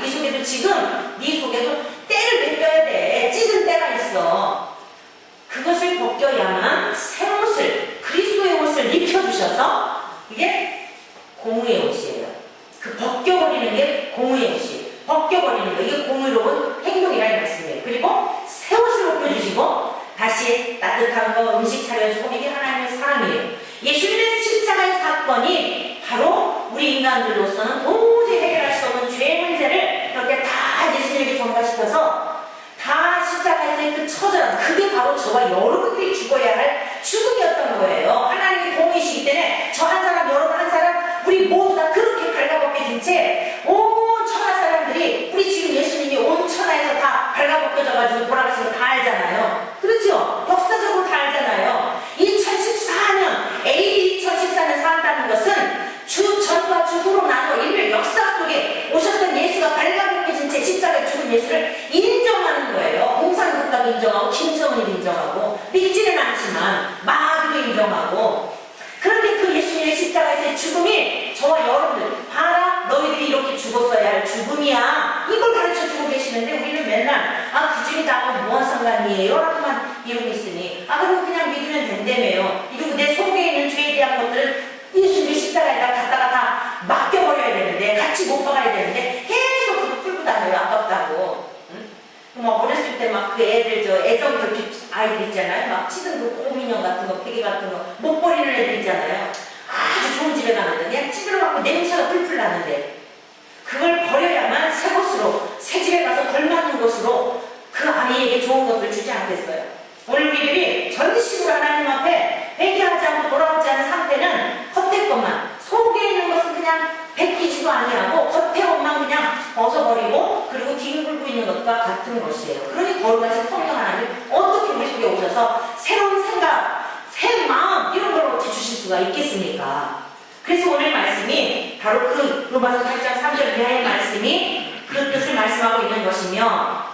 네 속에도 지금 네 속에도 때를 벗겨야 돼. 찢은 때가 있어. 그것을 벗겨야만 새 옷을, 그리스도의 옷을 입혀주셔서 이게 공의의 옷이에요. 그 벗겨버리는 게 공의의 옷이에요. 벗겨버리는 거, 이게 공의로운 행동이라는 말씀이에요. 그리고 새 옷을 입혀주시고 다시 따뜻한 거, 음식 차려주고, 이게 하나님의 사랑이에요. 예수님의 십자가의 사건이 바로 우리 인간들로서는 도저히 해결할 수 없는 죄의 문제를 그렇게 다 예수님에게 전가시켜서 다 십자가에서의 그 처절함, 그게 바로 저와 여러분들이 죽어야 할 죽음이었던 거예요. 하나님이 공이시기 때문에 저 한 사람, 여러분 한 사람, 우리 모두 다 그렇게 발가벗겨진 채 온 천하 사람들이, 우리 지금 예수님이 온 천하에서 다 발가벗겨져가지고 돌아가신 거 다 알잖아요. 그렇죠? 역사적으로 다 알잖아요. 2014년, AD 2014년 산다는 것은 주 전과 주 후로 나눠 인류 역사 속에 오셨던 예수가 발가벗겨진 채 십자가에 죽은 예수를 인정하는 거예요. 공산국가도 인정하고 김정은도 인정하고, 믿지는 않지만 마귀도 인정하고. 그런데 그 예수님의 십자가에서의 죽음이 저와 여러분들, 봐라 너희들이 이렇게 죽었어야 할 죽음이야, 이걸 가르쳐주고 계시는데 우리는 맨날 그 죽이 나하고 무슨 상관이에요? 라고만 이러고 있으니 그럼 그냥 믿으면 된다며요. 이러고 내 속에 있는 죄에 대한 것들은 예수님의 십자가에다 갖다가 다 맡겨버려야 되는데, 같이 못 박아야 되는데 계속 그거 풀고 다녀요. 아깝다고. 뭐 어렸을 때 막 그 애들, 저 애정 결핍 아이들 있잖아요. 막 치든 그 곰인형 같은 거, 베개 같은 거 못 버리는 애들 있잖아요. 아주 좋은 집에 가는데 그냥 찌들어갖고 냄새가 풀풀 나는데, 그걸 버려야만 새 곳으로, 새 집에 가서 걸맞는 곳으로 그 아이에게 좋은 것들 주지 않겠어요? 오늘 우리들이 전식으로 하나님 앞에 회개하지 않고 돌아오지 않은 상태는 겉에 것만, 속에 있는 것은 그냥 베끼지도 아니하고 겉에 것만 그냥 벗어버리고, 그리고 뒹굴고 있는 것과 같은 것이에요. 그러니 거룩하신 성령 하나님 어떻게 우리 속에 오셔서 새로운 생각, 새 마음, 이런 걸 어찌 주실 수가 있겠습니까? 그래서 오늘 말씀이 바로 그 로마서 8장 3절 이하의 말씀이 그 뜻을 말씀하고 있는 것이며,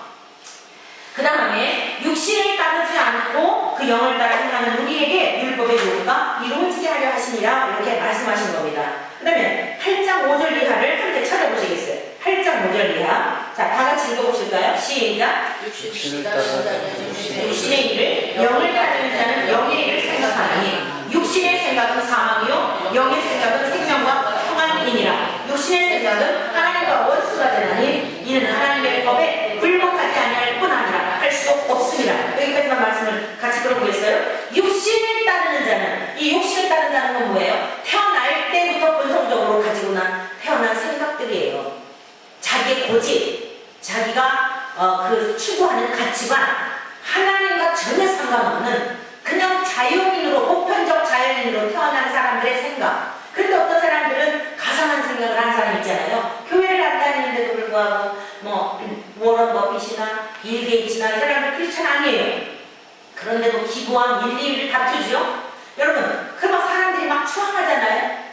그 다음에 육신을 따르지 않고 그 영을 따라 행하는 우리에게 율법의 요구가 이루어지게 하려 하시니라, 이렇게 말씀하신 겁니다. 그 다음에 8장 5절 이하를 함께 찾아보시겠어요? 8장 5절 이하. 자, 다 같이 읽어보실까요? 시작. 육신을 따르는 육신의 일을, 영을 따르는 자는 영의 일을 생각하니 육신의 생각은 사망이요 영의 생각은 생명과 평안이니라. 육신의 생각은 하나님과 원수가 되나니 이는 하나님의 법에 불복하지 아니할 뿐 아니라 할 수 없습니다. 여기까지만 말씀을 같이 들어보겠어요? 육신을 따르는 자는, 이 육신을 따른다는 건 뭐예요? 태어날 때부터 본성적으로 가지고 태어난 생각들이에요. 자기의 고집, 자기가 그 추구하는 가치관, 하나님과 전혀 상관없는 그냥 자연인으로, 보편적 자연인으로 태어난 사람들의 생각. 그런데 어떤 사람들은 가상한 생각을 하는 사람 있잖아요. 교회를 안 다니는데도 불구하고 워런 버핏이나 빌 게이츠나 이 사람들 크리스찬 아니에요. 그런데도 기부왕 1, 2위를 다투죠. 여러분, 그 막 사람들이 막 추앙하잖아요.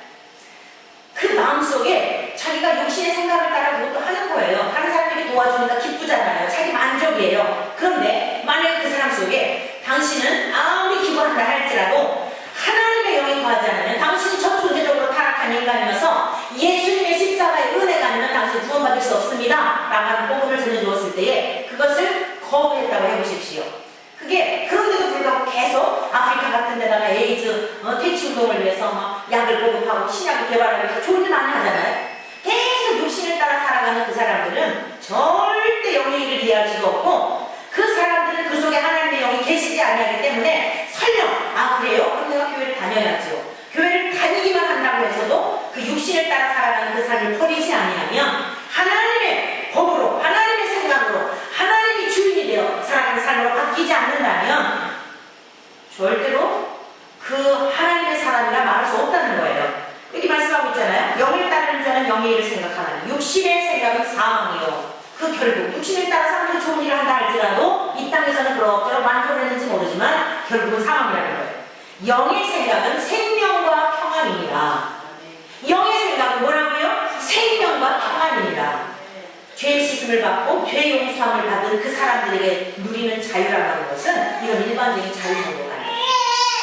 그 마음속에 자기가 육신의 생각을 따라 그것도 하는 거예요. 다른 사람들이 도와주니까 기쁘잖아요. 자기 만족이에요. 그런데 만약에 그 사람 속에 당신은 아무리 기부한다 할지라도 하나님의 영이 거하지 않으면, 당신이 전존재적으로 타락한 인간이어서 예수님의 십자가의 은혜가 아니면 당신 구원받을 수 없습니다 라고 하는 복음을 전해주었을 때에 그것을 거부했다고 해보십시오. 그게 그런데도 불구하고 계속 아프리카 같은 데다가 에이즈 퇴치운동을 위해서 막 약을 보급하고 신약을 개발하고 해서 좋은 일 많이 하잖아요. 계속 육신을 따라 살아가는 그 사람들은 절대 영의 일을 이해할 수가 없고, 그 사람들은 그 속에 하나님의 영이 계시지 아니하기 때문에 설령 그래요? 그럼 내가 교회를 다녀야죠. 교회를 다니기만 한다고 해서도 그 육신을 따라 살아가는 그 삶을 버리지 아니하면 하나님의 법으로, 하나님의 생각으로, 하나님이 주인이 되어 살아가는 삶으로 바뀌지 않는다면 절대로 그 하나님의 사람이라 말할 수 없다는 거예요. 여기 말씀하고 있잖아요. 영을 따르는 자는 영의 일을 생각하는, 육신의 생각은 사망이요. 그 결국 육신을 따라 사람들이 좋은 일을 한다 할지라도 이 땅에서는 그럭저럭 만족을 했는지 모르지만 결국은 사망이라는 거예요. 영의 생각은 생명과 평안이니라. 영의 생각은 뭐라고요? 생명과 평안이니라. 죄 씻음을 받고 죄 용서함을 받은 그 사람들에게 누리는 자유라는 것은 이런 일반적인 자유 정도가 아니에요.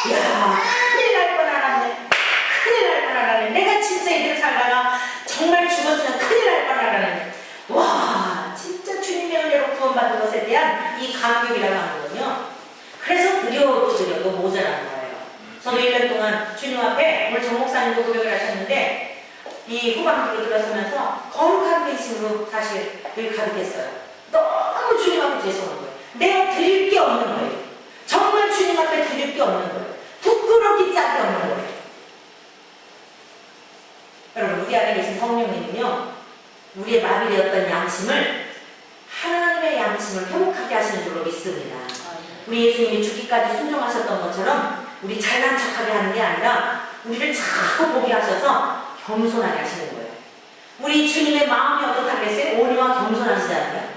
이야, 큰일 날 뻔 알았네. 큰일 날 뻔 알았네. 내가 진짜 이대로 살다가 정말 죽었으면 큰일 날 뻔 알았네. 와, 감격이라고 하는거든요. 그래서 드려도 모자라는 거예요. 저도 1년 동안 주님 앞에 오늘 정 목사님도 고백을 하셨는데 이 후반기로 들어서면서 거룩한 근심으로 사실 늘 가득했어요. 너무 주님 앞에 죄송한 거예요. 내가 드릴 게 없는 거예요. 정말 주님 앞에 드릴 게 없는 거예요. 부끄럽기 짝이 없는 거예요. 여러분, 우리 안에 계신 성령님은요, 우리의 마비되었던 양심을 하나님의 양심을 회복하게 하시는 줄로 믿습니다. 우리 예수님이 죽기까지 순종하셨던 것처럼 우리 잘난 척하게 하는 게 아니라 우리를 자꾸 보게 하셔서 겸손하게 하시는 거예요. 우리 주님의 마음이 어떻게 하겠어요? 온유와 겸손하시잖아요.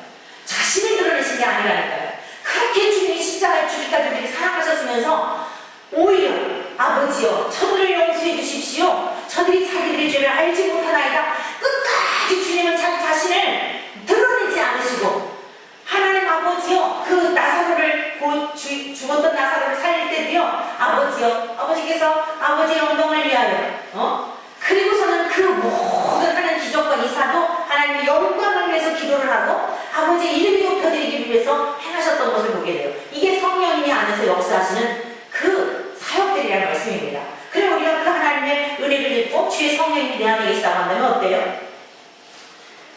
자신을 드러내신 게 아니라니까요. 그렇게 주님이 십자가에 죽기까지 우리를 사랑하셨으면서 오히려 아버지여 저들을 용서해 주십시오. 저들이 자기들의 죄를 알지 못하나이다. 끝까지 주님은 자기 자신을 드러내지 않으시고 하나님 아버지여 그 나사로를 죽었던 나사로를 살릴 때도요 아버지여 아버지께서 아버지의 영광을 위하여 그리고서는 그 모든 하는 기적과 이사도 하나님의 영광을 위해서 기도를 하고 아버지의 이름이 높여드리기 위해서 행하셨던 것을 보게 돼요. 이게 성령님이 안에서 역사하시는 그 사역들이라는 말씀입니다. 그리고 우리가 그 하나님의 은혜를 입고 주의 성령님이 내 안에 계시다고 한다면 어때요?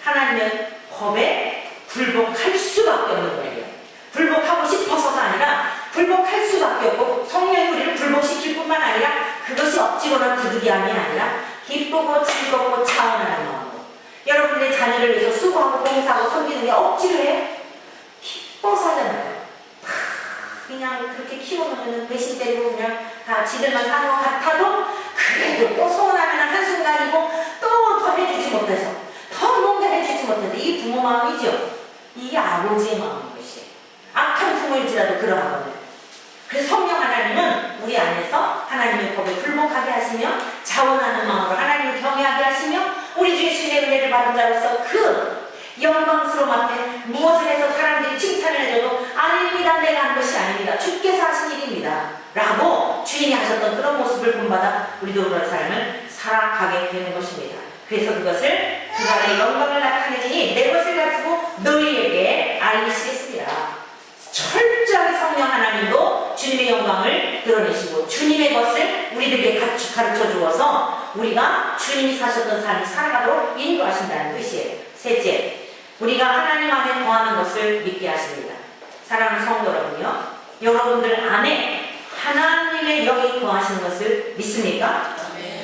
하나님의 법에 불복할 수밖에 없는 거예요. 불복하고 싶어서가 아니라 불복할 수밖에 없고 성령이 우리를 불복시킬 뿐만 아니라 그것이 억지로나 부득이함이 아니라 기쁘고 즐겁고 차원하는 마음으로 여러분들의 자녀를 위해서 수고하고 봉사하고 섬기는 게 억지로 해요? 기뻐서 하잖아요. 그냥 그렇게 키워놓으면 배신 때리고 그냥 다 지들만 사는 것 같아도 그래도 또 서운하면 한순간이고 또 더 해주지 못해서 더 뭔가 해주지 못해서 이 부모 마음이죠. 이게 아버지의 마음인 것이에요. 악한 부모일지라도 그러하거든요. 그래서 성령 하나님은 우리 안에서 하나님의 법에 불복하게 하시며 자원하는 마음으로 하나님을 경외하게 하시며 우리 주 예수님의 은혜를 받은 자로서 그 영광스러움 앞에 무엇을 해서 사람들이 칭찬을 해줘도 아닙니다. 내가 한 것이 아닙니다. 주께서 하신 일입니다. 라고 주인이 하셨던 그런 모습을 본받아 우리도 그런 삶을 살아가게 되는 것입니다. 그래서 그것을 그간의 영광을 나타내지니 내 것을 가지고 너희에게 알리시겠습니다. 철저하게 성령 하나님도 주님의 영광을 드러내시고 주님의 것을 우리들에게 가르쳐 주어서 우리가 주님이 사셨던 삶을 살아가도록 인도하신다는 뜻이에요. 셋째, 우리가 하나님 안에 거하는 것을 믿게 하십니다. 사랑하는 성도 여러분요, 여러분들 안에 하나님의 영이 거하시는 것을 믿습니까?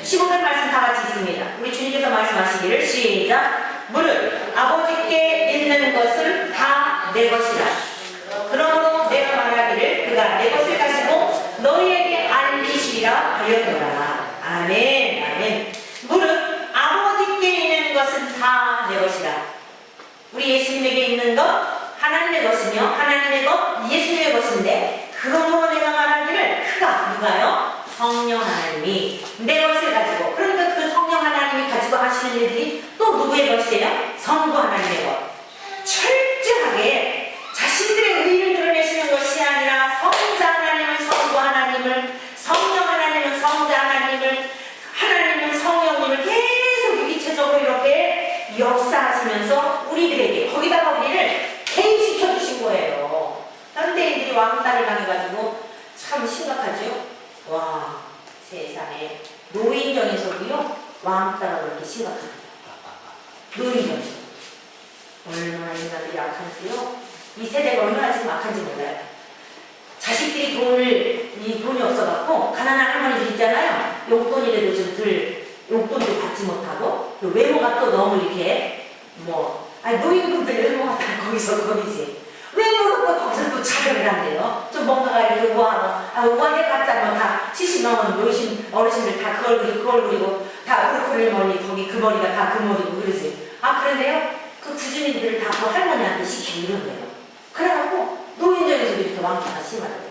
15절 말씀 다 같이 있습니다. 우리 주님께서 말씀하시기를 시작. 무릇 아버지께 있는 것을 다 내 것이라. 그러므로 내가 말하기를 그가 내 것을 가지고 너희에게 알리시리라 하였노라. 아멘. 아멘. 무릇 아버지께 있는 것은 다 내 것이라. 우리 예수님에게 있는 것 하나님의 것이며 하나님의 것 예수님의 것인데 그러므로 내가 말하기를 그가 누가요? 성령 하나님이 내 것을 가지고 그러니까 그 성령 하나님이 가지고 하시는 일들이 또 누구의 것이에요? 성부 하나님의 것. 철저하게 자신들의 의의를 드러내시는 것이 아니라 성자 하나님은 성부 하나님을 성령 하나님은 성자 하나님을 하나님은 성령님을 계속 유기체적으로 이렇게 역사하시면서 우리들에게 거기다가 우리를 개입시켜 주신 거예요. 현대인들이 왕따를 당해가지고 참 심각하죠. 와, 세상에 노인정에서도요 왕따가 그렇게 심각합니다. 노인정에서 얼마나 인간들이 악한지요. 이 세대가 얼마나 지금 악한지 몰라요. 자식들이 돈이 없어갖고 가난한 할머니들 있잖아요. 용돈이라도 좀 용돈도 받지 못하고 외모가 또 너무 이렇게 노인분들 외모가 다 거기지. 외모로 또 거기서 또 차별을 한대요. 좀 뭔가가 이렇게 우아하고 우아해봤자 다 70 넘은 어르신들 다 그 얼굴이고 다 얼굴을 머리 거기 그 머리가 다 그 머리고 그러지. 그런데요 그 구주민들을 다 그 할머니한테 시키고 이런 거예요. 그래갖고 노인정에서도 이렇게 왕따가 심하대요.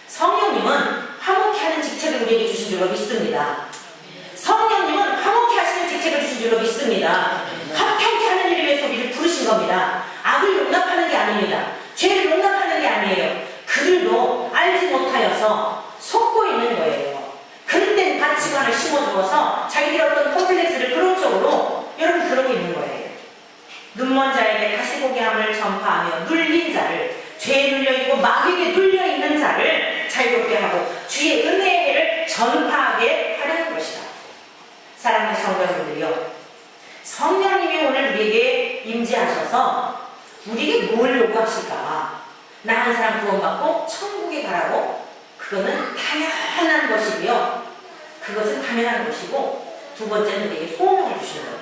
성령님은 화목케 하는 직책을 우리에게 주신 줄로 믿습니다. 성령님은 화목케 하시는 직책을 주신 줄로 믿습니다. 합평케 하는 일을 위해서 우리를 부르신 겁니다. 악을 용납하는 게 아닙니다. 죄를 용납하는 게 아니에요. 그들도 알지 못하여서 속고 있는 거예요. 그럴 땐 가치관을 심어주어서 자기들의 어떤 컴플렉스를 그런 쪽으로 여러분 그러고 있는 거예요. 눈먼 자에게 다시 보게 함을 전파하며 눌린 자를, 죄에 눌려있고 마귀에게 눌려있는 자를 자유롭게 하고 주의 은혜의 해를 전파하게 하려는 것이다. 사랑하는 성도 여러분들이요, 성령님이 오늘 우리에게 임재하셔서 우리에게 뭘 요구하실까? 나 한 사람 구원받고 천국에 가라고? 그거는 당연한 것이고요. 그것은 당연한 것이고, 두 번째는 우리에게 소명을 주시는 거예요.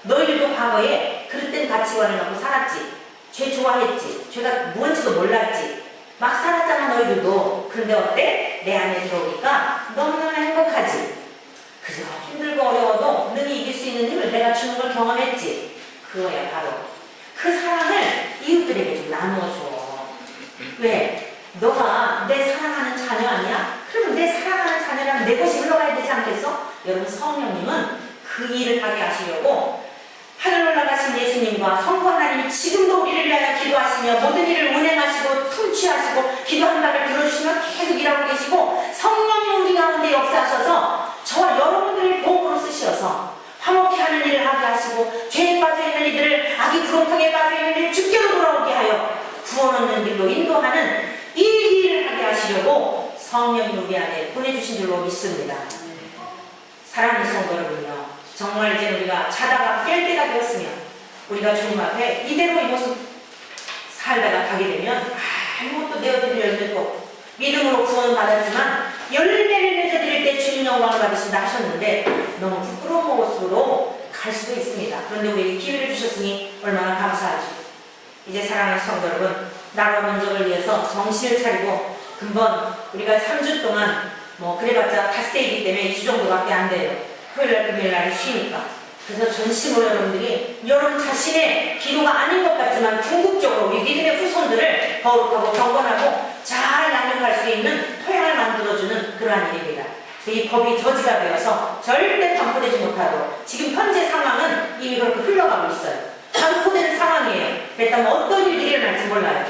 너희들도 과거에 그릇된 가치관을 갖고 살았지. 죄 좋아했지. 죄가 뭔지도 몰랐지. 막 살았잖아 너희들도. 그런데 어때? 내 안에 들어오니까 너무너무 행복하지. 그저 힘들고 어려워도 능히 이길 수 있는 힘을 내가 주는 걸 경험했지. 그거야 바로. 그 사랑을 이웃들에게 좀 나누어줘. 왜? 너가 내 사랑하는 자녀 아니야? 그러면 내 사랑하는 자녀라면 내 것이 흘러가야 되지 않겠어? 여러분, 성령님은 그 일을 하게 하시려고 하늘 올라가신 예수님과 성부 하나님이 지금도 우리를 위하여 기도하시며 모든 일을 운행하시고 통치하시고 기도한 바를 들어주시며 계속 일하고 계시고, 성령이 우리 가운데 역사하셔서 저와 여러분들을 복으로 쓰셔서 화목히 하는 일을 하게 하시고, 죄에 빠져있는 이들을, 악의 구렁텅이에 빠져있는 이들을 주께로 돌아오게 하여 구원 얻는 길로 인도하는 이 일을 하게 하시려고 성령이 우리 안에 보내주신 줄로 믿습니다. 사랑하는 성도 여러분요, 정말 이제 우리가 자다가 깰 때가 되었으면 우리가 주님 앞에 이대로 이 모습 살다가 가게 되면 아무것도 내어드릴 열매도 없고, 믿음으로 구원 받았지만 열매를 맺어드릴 때 주님 영광을 받으신다 하셨는데 너무 부끄러운 모습으로 갈 수도 있습니다. 그런데 우리에게 기회를 주셨으니 얼마나 감사하죠. 이제 사랑하는 성도 여러분, 나라와 민족을 위해서 정신을 차리고, 금번 우리가 3주 동안 그래봤자 닷새이기 때문에 2주 정도밖에 안 돼요. 토요일날 금요일날 쉬니까. 그래서 전심으로 여러분들이 여러분 자신의 기도가 아닌 것 같지만 궁극적으로 우리 믿음의 후손들을 거룩하고 경건하고 잘 양육할 수 있는 토양을 만들어주는 그러한 일입니다. 이 법이 저지가 되어서 절대 반포되지 못하도록, 지금 현재 상황은 이미 그렇게 흘러가고 있어요. 반포되는 상황이에요. 그랬다면 어떤 일이 일어날지 몰라요.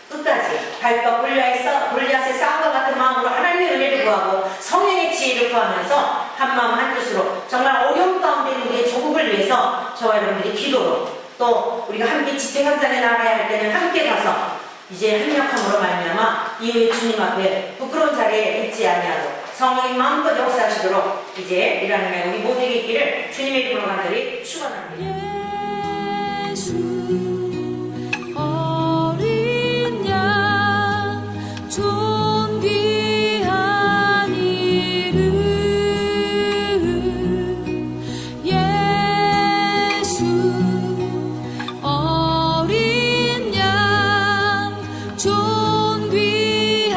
끝까지 발과 골리앗의 싸움과 같은 마음으로 하나님의 은혜를 구하고 성령의 지혜를 구하면서 한마음 한뜻으로 정말 어려운 가운데 있는 우리의 조국을 위해서 저와 여러분들이 기도로, 또 우리가 함께 집회 현장에 나가야 할 때는 함께 가서 이제 합력함으로 말미암아 이후에 주님 앞에 부끄러운 자리에 있지 아니하도록 성령이 마음껏 역사하시도록 이제 일하는 날 우리 모두에게 있기를 주님의 이름으로 간절히 축원합니다. 예수 어린 양 존귀한 이름, 예수 어린 양 존귀한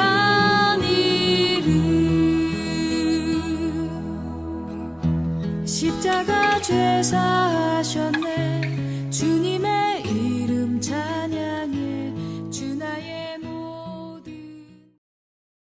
이름, 십자가 죄사